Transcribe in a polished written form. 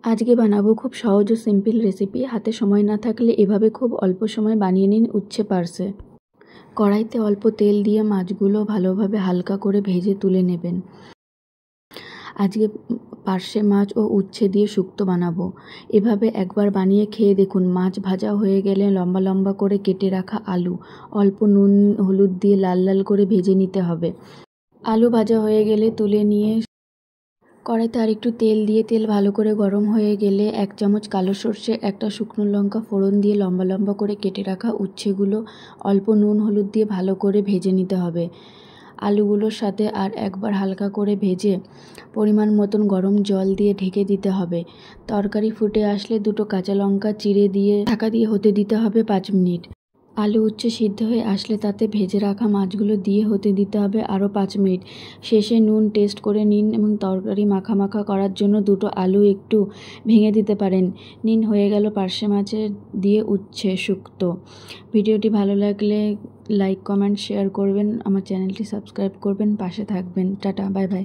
আজকে বানাবো খুব সহজ ও সিম্পল রেসিপি। হাতে সময় না থাকলে এভাবে খুব অল্প সময় বানিয়ে নিন উচ্ছে পার্সে। কড়াইতে অল্প তেল দিয়ে মাছগুলো ভালোভাবে হালকা করে ভেজে তুলে নেবেন। আজকে পার্সে মাছ ও উচ্ছে দিয়ে শুক্তো বানাবো। এভাবে একবার বানিয়ে খেয়ে দেখুন। মাছ ভাজা হয়ে গেলে লম্বা লম্বা করে কেটে রাখা আলু অল্প নুন হলুদ দিয়ে লাল লাল করে ভেজে নিতে হবে। আলু ভাজা হয়ে গেলে তুলে নিয়ে কড়াইতে আর একটু তেল দিয়ে তেল ভালো করে গরম হয়ে গেলে 1 চামচ কালো সর্ষে, একটা শুকনো লঙ্কা ফোড়ন দিয়ে লম্বা লম্বা করে কেটে রাখা উচ্ছেগুলো অল্প নুন হলুদ দিয়ে ভালো করে ভেজে নিতে হবে। আলুগুলোর সাথে আর একবার হালকা করে ভেজে পরিমাণ মতন গরম জল দিয়ে ঢেকে দিতে হবে। তরকারি ফুটে আসলে 2টো কাঁচা লঙ্কা চিড়ে দিয়ে ঢাকা দিয়ে হতে দিতে হবে 5 মিনিট। আলু উচ্ছে সিদ্ধ হয়ে আসলে তাতে ভেজে রাখা মাছগুলো দিয়ে হতে দিতে হবে আরও 5 মিনিট। শেষে নুন টেস্ট করে নিন এবং তরকারি মাখা মাখা করার জন্য 2টো আলু একটু ভেঙে দিতে পারেন। হয়ে গেল পার্শে মাছের দিয়ে উচ্ছে শুক্তো। ভিডিওটি ভালো লাগলে লাইক কমেন্ট শেয়ার করবেন, আমার চ্যানেলটি সাবস্ক্রাইব করবেন, পাশে থাকবেন। Tata, bye bye.